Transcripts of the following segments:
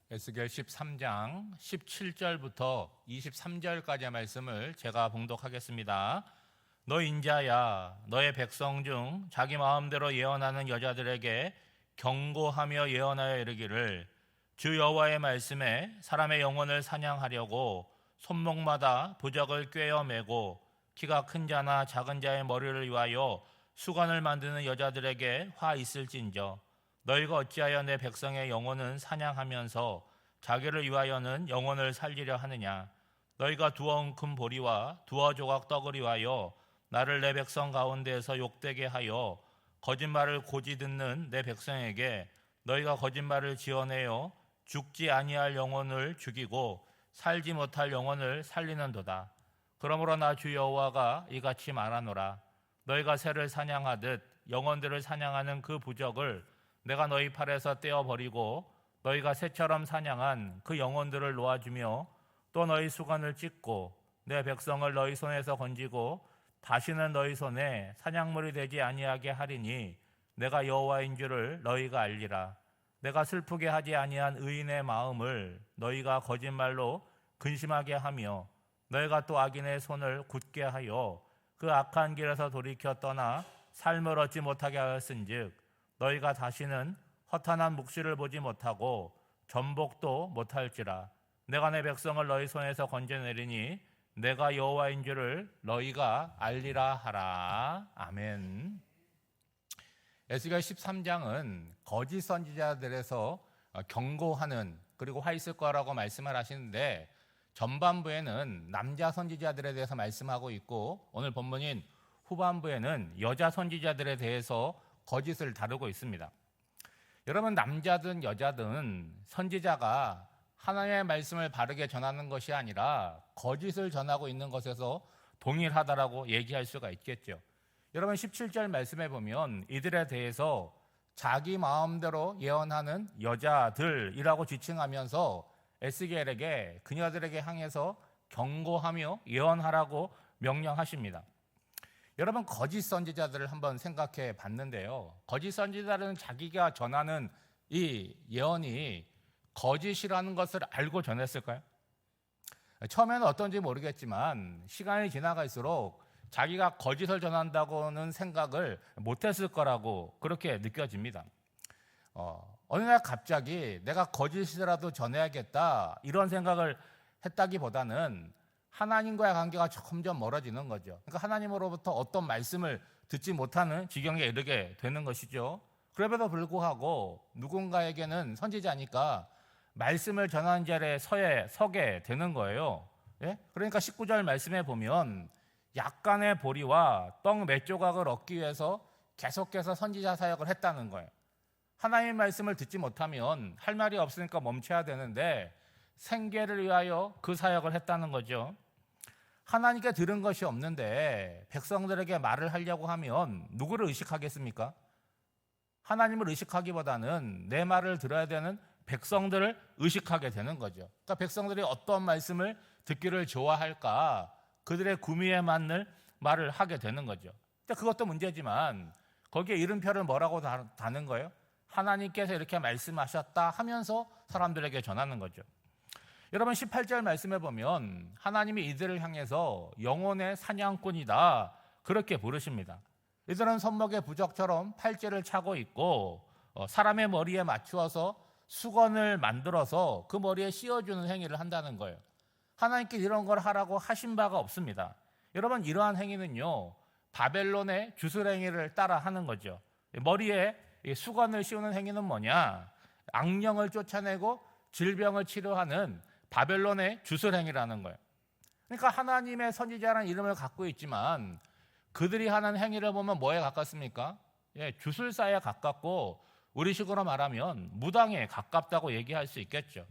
에스겔 13장 17절부터 23절까지의 말씀을 제가 봉독하겠습니다. 너 인자야, 너의 백성 중 자기 마음대로 예언하는 여자들에게 경고하며 예언하여 이르기를, 주 여호와의 말씀에 사람의 영혼을 사냥하려고 손목마다 부적을 꿰어 매고 키가 큰 자나 작은 자의 머리를 위하여 수건을 만드는 여자들에게 화 있을진저, 너희가 어찌하여 내 백성의 영혼은 사냥하면서 자기를 위하여는 영혼을 살리려 하느냐. 너희가 두어 웅큼 보리와 두어 조각 떡을 위하여 나를 내 백성 가운데에서 욕되게 하여 거짓말을 고지 듣는 내 백성에게 너희가 거짓말을 지어내어 죽지 아니할 영혼을 죽이고 살지 못할 영혼을 살리는도다. 그러므로 나 주 여호와가 이같이 말하노라. 너희가 새를 사냥하듯 영혼들을 사냥하는 그 부적을 내가 너희 팔에서 떼어버리고 너희가 새처럼 사냥한 그 영혼들을 놓아주며 또 너희 수건을 찢고 내 백성을 너희 손에서 건지고 다시는 너희 손에 사냥물이 되지 아니하게 하리니 내가 여호와인 줄을 너희가 알리라. 내가 슬프게 하지 아니한 의인의 마음을 너희가 거짓말로 근심하게 하며 너희가 또 악인의 손을 굳게 하여 그 악한 길에서 돌이켜 떠나 삶을 얻지 못하게 하였은즉 너희가 다시는 허탄한 묵시를 보지 못하고 전복도 못할지라. 내가 내 백성을 너희 손에서 건져내리니 내가 여호와인 줄을 너희가 알리라 하라. 아멘. 에스겔 13장은 거짓 선지자들에서 경고하는, 그리고 화 있을 거라고 말씀을 하시는데, 전반부에는 남자 선지자들에 대해서 말씀하고 있고 오늘 본문인 후반부에는 여자 선지자들에 대해서 거짓을 다루고 있습니다. 여러분, 남자든 여자든 선지자가 하나님의 말씀을 바르게 전하는 것이 아니라 거짓을 전하고 있는 것에서 동일하다라고 얘기할 수가 있겠죠. 여러분, 17절 말씀에 보면 이들에 대해서 자기 마음대로 예언하는 여자들이라고 지칭하면서 에스겔에게, 그녀들에게 향해서 경고하며 예언하라고 명령하십니다. 여러분, 거짓 선지자들을 한번 생각해 봤는데요, 거짓 선지자들은 자기가 전하는 이 예언이 거짓이라는 것을 알고 전했을까요? 처음에는 어떤지 모르겠지만 시간이 지나갈수록 자기가 거짓을 전한다고는 생각을 못했을 거라고 그렇게 느껴집니다. 어느 날 갑자기 내가 거짓이라도 전해야겠다 이런 생각을 했다기보다는 하나님과의 관계가 점점 멀어지는 거죠. 그러니까 하나님으로부터 어떤 말씀을 듣지 못하는 지경에 이르게 되는 것이죠. 그럼에도 불구하고 누군가에게는 선지자니까 말씀을 전하는 자리에 서게 되는 거예요. 예? 그러니까 19절 말씀에 보면 약간의 보리와 떡 몇 조각을 얻기 위해서 계속해서 선지자 사역을 했다는 거예요. 하나님의 말씀을 듣지 못하면 할 말이 없으니까 멈춰야 되는데 생계를 위하여 그 사역을 했다는 거죠. 하나님께 들은 것이 없는데 백성들에게 말을 하려고 하면 누구를 의식하겠습니까? 하나님을 의식하기보다는 내 말을 들어야 되는 백성들을 의식하게 되는 거죠. 그러니까 백성들이 어떤 말씀을 듣기를 좋아할까, 그들의 구미에 맞는 말을 하게 되는 거죠. 그것도 문제지만 거기에 이름표를 뭐라고 다는 거예요? 하나님께서 이렇게 말씀하셨다 하면서 사람들에게 전하는 거죠. 여러분, 18절 말씀에 보면 하나님이 이들을 향해서 영혼의 사냥꾼이다 그렇게 부르십니다. 이들은 손목에 부적처럼 팔찌를 차고 있고 사람의 머리에 맞추어서 수건을 만들어서 그 머리에 씌워주는 행위를 한다는 거예요. 하나님께 이런 걸 하라고 하신 바가 없습니다. 여러분, 이러한 행위는요, 바벨론의 주술행위를 따라 하는 거죠. 머리에 수건을 씌우는 행위는 뭐냐? 악령을 쫓아내고 질병을 치료하는 바벨론의 주술행위라는 거예요. 그러니까 하나님의 선지자라는 이름을 갖고 있지만 그들이 하는 행위를 보면 뭐에 가깝습니까? 주술사에 가깝고 우리식으로 말하면 무당에 가깝다고 얘기할 수 있겠죠.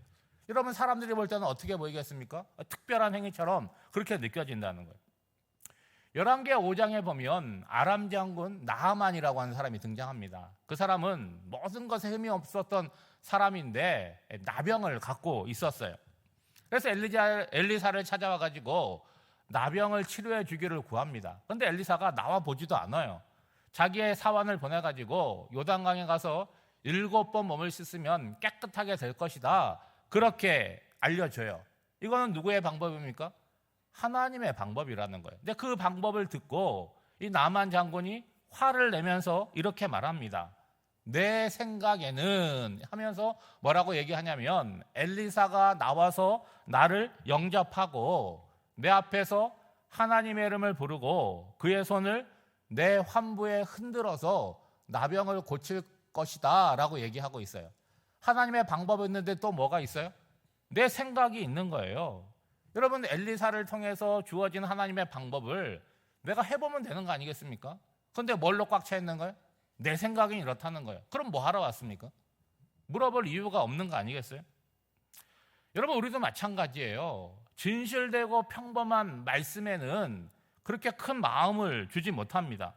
여러분, 사람들이 볼 때는 어떻게 보이겠습니까? 특별한 행위처럼 그렇게 느껴진다는 거예요. 열왕기하 5장에 보면 아람 장군 나하만이라고 하는 사람이 등장합니다. 그 사람은 모든 것에 힘이 없었던 사람인데 나병을 갖고 있었어요. 그래서 엘리사를 찾아와 가지고 나병을 치료해 주기를 구합니다. 그런데 엘리사가 나와 보지도 않아요. 자기의 사환을 보내가지고 요단강에 가서 7번 몸을 씻으면 깨끗하게 될 것이다 그렇게 알려줘요. 이거는 누구의 방법입니까? 하나님의 방법이라는 거예요. 근데 그 방법을 듣고 이 나만 장군이 화를 내면서 이렇게 말합니다. 내 생각에는 하면서 뭐라고 얘기하냐면 엘리사가 나와서 나를 영접하고 내 앞에서 하나님의 이름을 부르고 그의 손을 내 환부에 흔들어서 나병을 고칠 것이다 라고 얘기하고 있어요. 하나님의 방법이 있는데 또 뭐가 있어요? 내 생각이 있는 거예요. 여러분, 엘리사를 통해서 주어진 하나님의 방법을 내가 해보면 되는 거 아니겠습니까? 그런데 뭘로 꽉 차 있는 거예요? 내 생각이 이렇다는 거예요. 그럼 뭐 하러 왔습니까? 물어볼 이유가 없는 거 아니겠어요? 여러분, 우리도 마찬가지예요. 진실되고 평범한 말씀에는 그렇게 큰 마음을 주지 못합니다.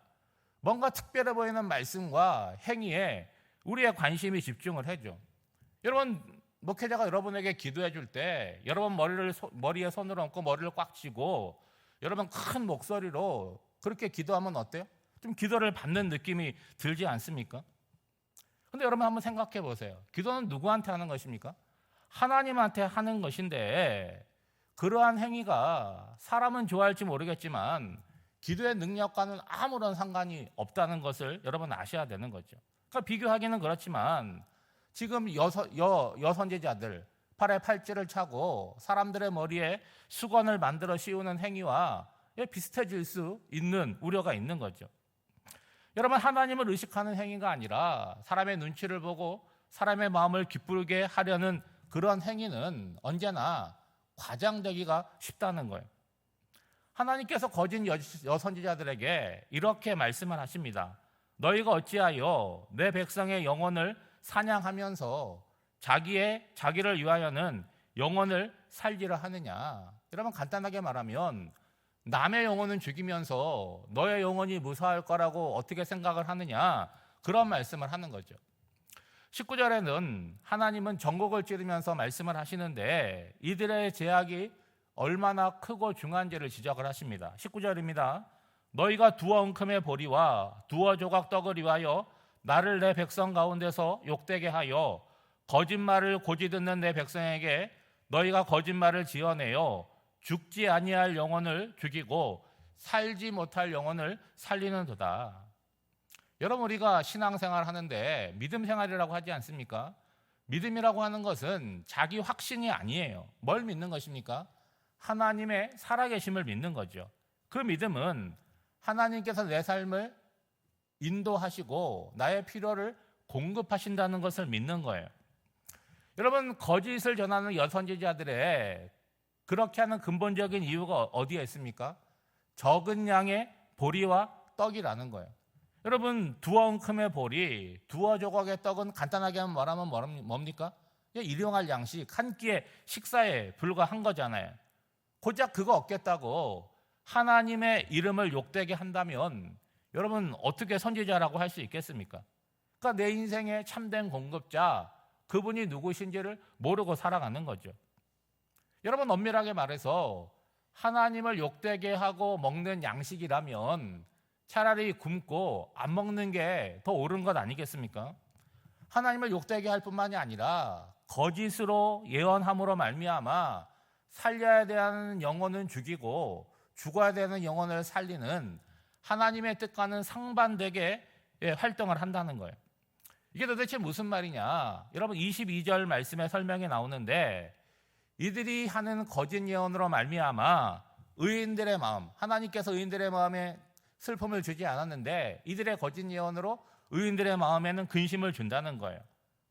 뭔가 특별해 보이는 말씀과 행위에 우리의 관심이 집중을 해죠. 여러분, 목회자가 여러분에게 기도해 줄 때 여러분 머리에 손을 얹고 머리를 꽉 쥐고 여러분 큰 목소리로 그렇게 기도하면 어때요? 좀 기도를 받는 느낌이 들지 않습니까? 근데 여러분 한번 생각해 보세요. 기도는 누구한테 하는 것입니까? 하나님한테 하는 것인데 그러한 행위가 사람은 좋아할지 모르겠지만 기도의 능력과는 아무런 상관이 없다는 것을 여러분 아셔야 되는 거죠. 그러니까 비교하기는 그렇지만 지금 여선지자들 팔에 팔찌를 차고 사람들의 머리에 수건을 만들어 씌우는 행위와 비슷해질 수 있는 우려가 있는 거죠. 여러분, 하나님을 의식하는 행위가 아니라 사람의 눈치를 보고 사람의 마음을 기쁘게 하려는 그런 행위는 언제나 과장되기가 쉽다는 거예요. 하나님께서 거짓 여선지자들에게 이렇게 말씀을 하십니다. 너희가 어찌하여 내 백성의 영혼을 사냥하면서 자기를 위하여는 영혼을 살리려 하느냐. 여러분, 간단하게 말하면 남의 영혼은 죽이면서 너의 영혼이 무사할 거라고 어떻게 생각을 하느냐, 그런 말씀을 하는 거죠. 19절에는 하나님은 전곡을 찌르면서 말씀을 하시는데 이들의 제약이 얼마나 크고 중한지를 지적을 하십니다. 19절입니다. 너희가 두어 엉큼의 보리와 두어 조각 떡을 위하여 나를 내 백성 가운데서 욕되게 하여 거짓말을 고지 듣는 내 백성에게 너희가 거짓말을 지어내어 죽지 아니할 영혼을 죽이고 살지 못할 영혼을 살리는도다. 여러분, 우리가 신앙생활 하는데 믿음 생활이라고 하지 않습니까? 믿음이라고 하는 것은 자기 확신이 아니에요. 뭘 믿는 것입니까? 하나님의 살아계심을 믿는 거죠. 그 믿음은 하나님께서 내 삶을 인도하시고 나의 필요를 공급하신다는 것을 믿는 거예요. 여러분, 거짓을 전하는 여선지자들의 그렇게 하는 근본적인 이유가 어디에 있습니까? 적은 양의 보리와 떡이라는 거예요. 여러분, 두어 엉큼의 보리, 두어 조각의 떡은 간단하게 말하면 뭡니까? 일용할 양식, 한 끼의 식사에 불과한 거잖아요. 고작 그거 얻겠다고 하나님의 이름을 욕되게 한다면 여러분 어떻게 선지자라고 할 수 있겠습니까? 그러니까 내 인생의 참된 공급자, 그분이 누구신지를 모르고 살아가는 거죠. 여러분, 엄밀하게 말해서 하나님을 욕되게 하고 먹는 양식이라면 차라리 굶고 안 먹는 게 더 옳은 것 아니겠습니까? 하나님을 욕되게 할 뿐만이 아니라 거짓으로 예언함으로 말미암아 살려야 되는 영혼은 죽이고 죽어야 되는 영혼을 살리는 하나님의 뜻과는 상반되게 활동을 한다는 거예요. 이게 도대체 무슨 말이냐? 여러분, 22절 말씀에 설명이 나오는데 이들이 하는 거짓 예언으로 말미암아 의인들의 마음, 하나님께서 의인들의 마음에 슬픔을 주지 않았는데 이들의 거짓 예언으로 의인들의 마음에는 근심을 준다는 거예요.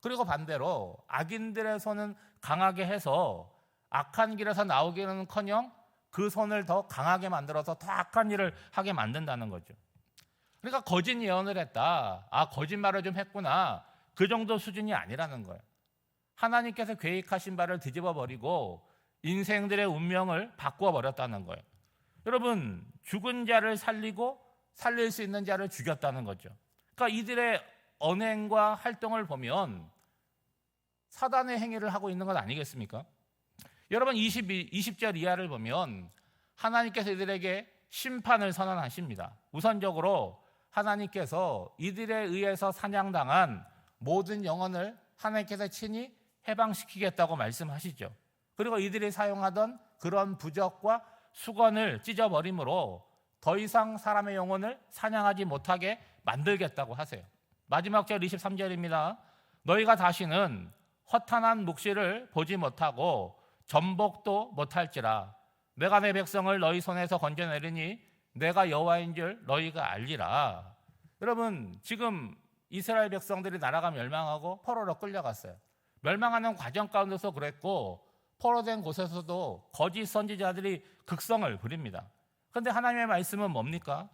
그리고 반대로 악인들의 손은 강하게 해서 악한 길에서 나오기는커녕 그 손을 더 강하게 만들어서 더 악한 일을 하게 만든다는 거죠. 그러니까 거짓 예언을 했다, 거짓말을 좀 했구나, 그 정도 수준이 아니라는 거예요. 하나님께서 계획하신 바를 뒤집어 버리고 인생들의 운명을 바꾸어 버렸다는 거예요. 여러분, 죽은 자를 살리고 살릴 수 있는 자를 죽였다는 거죠. 그러니까 이들의 언행과 활동을 보면 사단의 행위를 하고 있는 것 아니겠습니까? 여러분, 20절 이하를 보면 하나님께서 이들에게 심판을 선언하십니다. 우선적으로 하나님께서 이들에 의해서 사냥당한 모든 영혼을 하나님께서 친히 해방시키겠다고 말씀하시죠. 그리고 이들이 사용하던 그런 부적과 수건을 찢어버림으로 더 이상 사람의 영혼을 사냥하지 못하게 만들겠다고 하세요. 마지막 절 23절입니다. 너희가 다시는 허탄한 묵시를 보지 못하고 전복도 못할지라. 내가 내 백성을 너희 손에서 건져내리니 내가 여호와인 줄 너희가 알리라. 여러분, 지금 이스라엘 백성들이 나라가 멸망하고 포로로 끌려갔어요. 멸망하는 과정 가운데서 그랬고 포로된 곳에서도 거짓 선지자들이 극성을 부립니다. 그런데 하나님의 말씀은 뭡니까?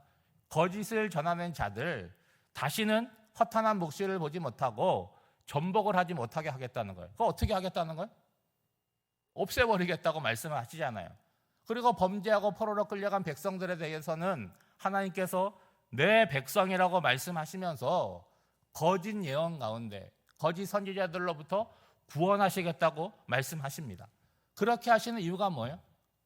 거짓을 전하는 자들 다시는 허탄한 묵시를 보지 못하고 전복을 하지 못하게 하겠다는 거예요. 그거 어떻게 하겠다는 거예요? 없애버리겠다고 말씀을 하시잖아요. 그리고 범죄하고 포로로 끌려간 백성들에 대해서는 하나님께서 내 백성이라고 말씀하시면서 거짓 예언 가운데 거짓 선지자들로부터 구원하시겠다고 말씀하십니다. 그렇게 하시는 이유가 뭐예요?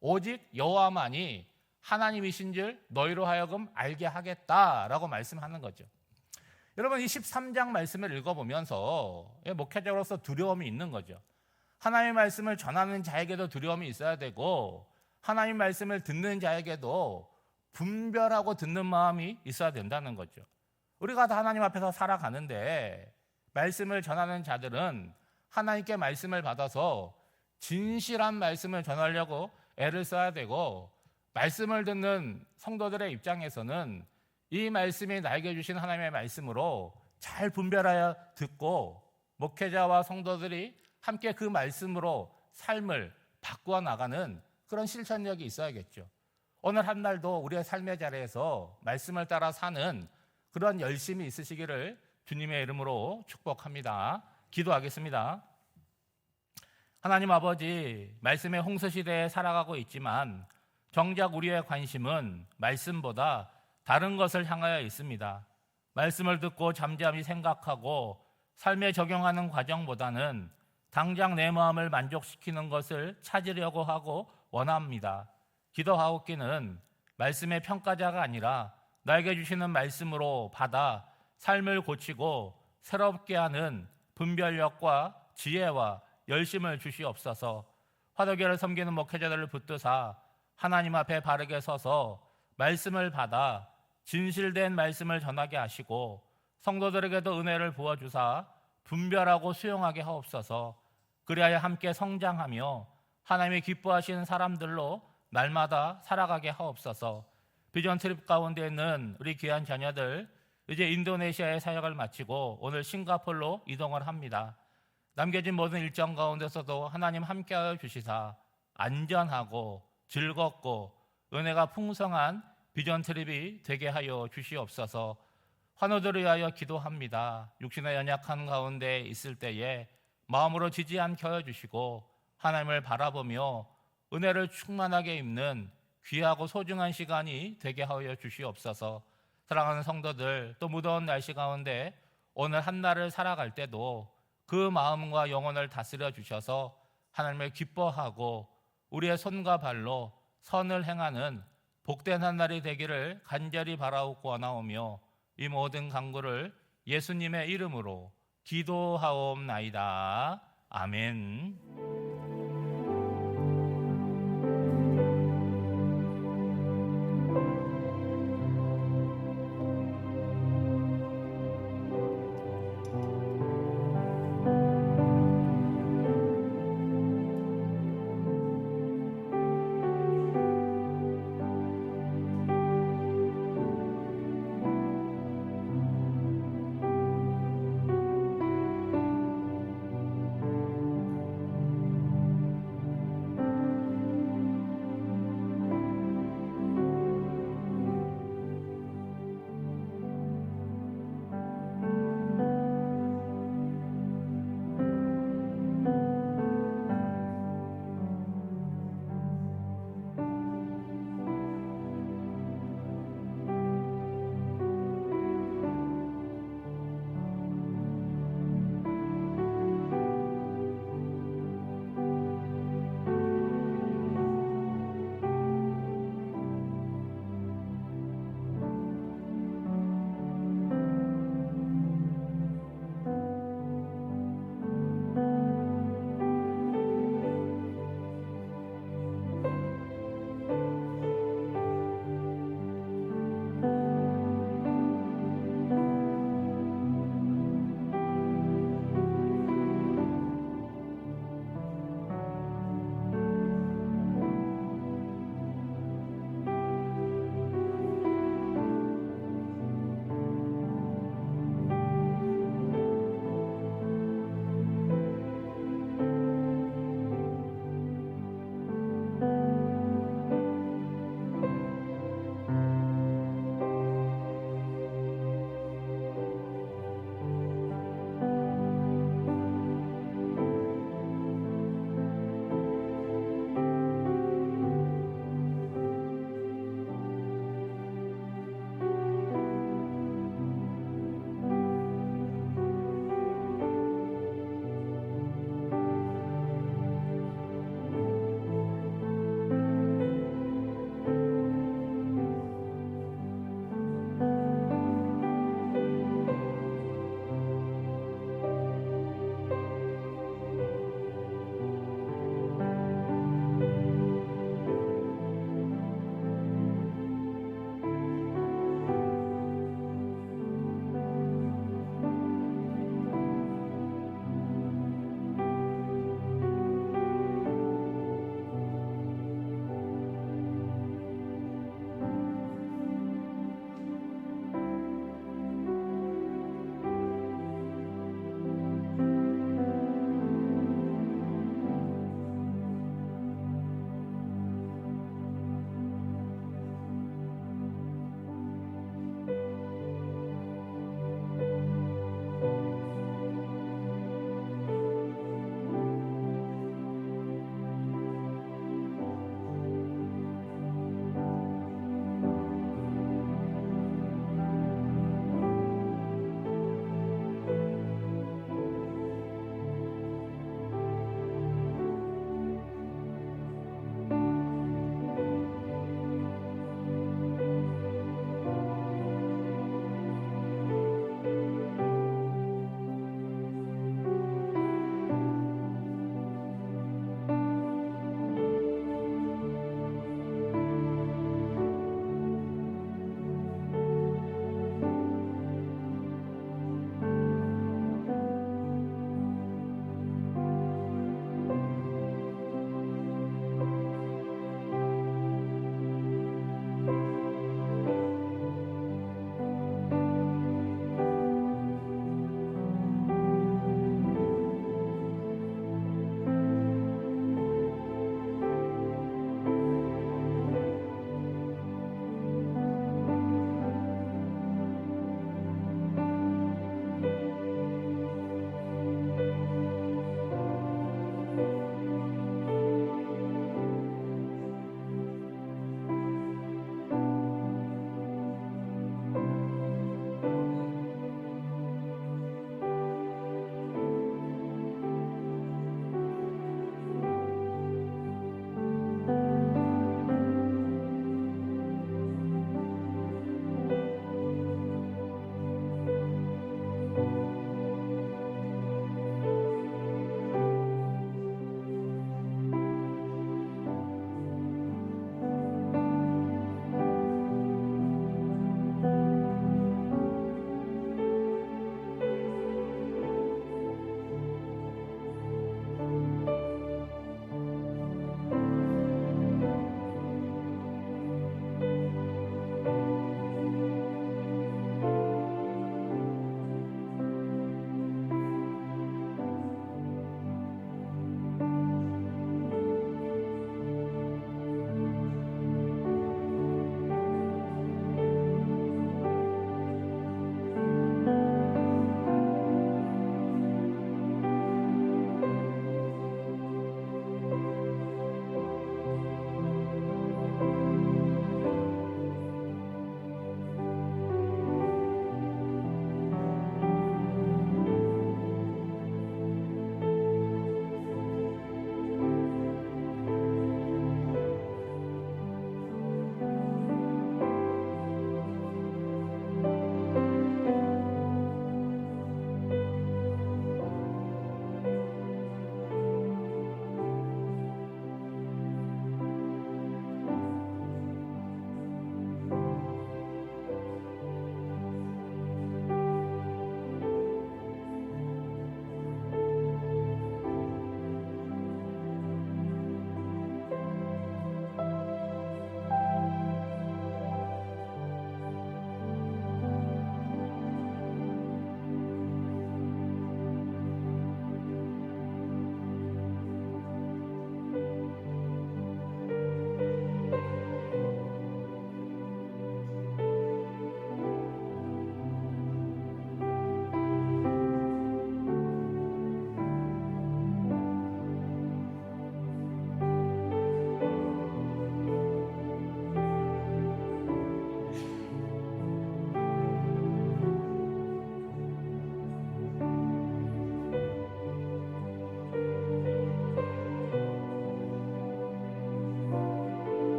오직 여호와만이 하나님이신 줄 너희로 하여금 알게 하겠다라고 말씀하는 거죠. 여러분, 이 13장 말씀을 읽어보면서 목회자로서 두려움이 있는 거죠. 하나님의 말씀을 전하는 자에게도 두려움이 있어야 되고 하나님 말씀을 듣는 자에게도 분별하고 듣는 마음이 있어야 된다는 거죠. 우리가 다 하나님 앞에서 살아가는데 말씀을 전하는 자들은 하나님께 말씀을 받아서 진실한 말씀을 전하려고 애를 써야 되고 말씀을 듣는 성도들의 입장에서는 이 말씀이 나에게 주신 하나님의 말씀으로 잘 분별하여 듣고 목회자와 성도들이 함께 그 말씀으로 삶을 바꾸어 나가는 그런 실천력이 있어야겠죠. 오늘 한 날도 우리의 삶의 자리에서 말씀을 따라 사는 그런 열심이 있으시기를 주님의 이름으로 축복합니다. 기도하겠습니다. 하나님 아버지, 말씀의 홍수시대에 살아가고 있지만 정작 우리의 관심은 말씀보다 다른 것을 향하여 있습니다. 말씀을 듣고 잠잠히 생각하고 삶에 적용하는 과정보다는 당장 내 마음을 만족시키는 것을 찾으려고 하고 원합니다. 기도하옵기는 말씀의 평가자가 아니라 나에게 주시는 말씀으로 받아 삶을 고치고 새롭게 하는 분별력과 지혜와 열심을 주시옵소서. 화덕교를 섬기는 목회자들을 붙드사 하나님 앞에 바르게 서서 말씀을 받아 진실된 말씀을 전하게 하시고 성도들에게도 은혜를 부어주사 분별하고 수용하게 하옵소서. 그리하여 함께 성장하며 하나님이 기뻐하시는 사람들로 날마다 살아가게 하옵소서. 비전 트립 가운데 있는 우리 귀한 자녀들 이제 인도네시아의 사역을 마치고 오늘 싱가포르로 이동을 합니다. 남겨진 모든 일정 가운데서도 하나님 함께하여 주시사 안전하고 즐겁고 은혜가 풍성한 비전 트립이 되게 하여 주시옵소서. 환우들을 위하여 기도합니다. 육신의 연약한 가운데 있을 때에 마음으로 지지 않게 하여 주시고 하나님을 바라보며 은혜를 충만하게 입는 귀하고 소중한 시간이 되게 하여 주시옵소서. 사랑하는 성도들, 또 무더운 날씨 가운데 오늘 한 날을 살아갈 때도 그 마음과 영혼을 다스려 주셔서 하나님을 기뻐하고 우리의 손과 발로 선을 행하는 복된 한 날이 되기를 간절히 바라옵고 원하오며 이 모든 간구를 예수님의 이름으로 기도하옵나이다. 아멘.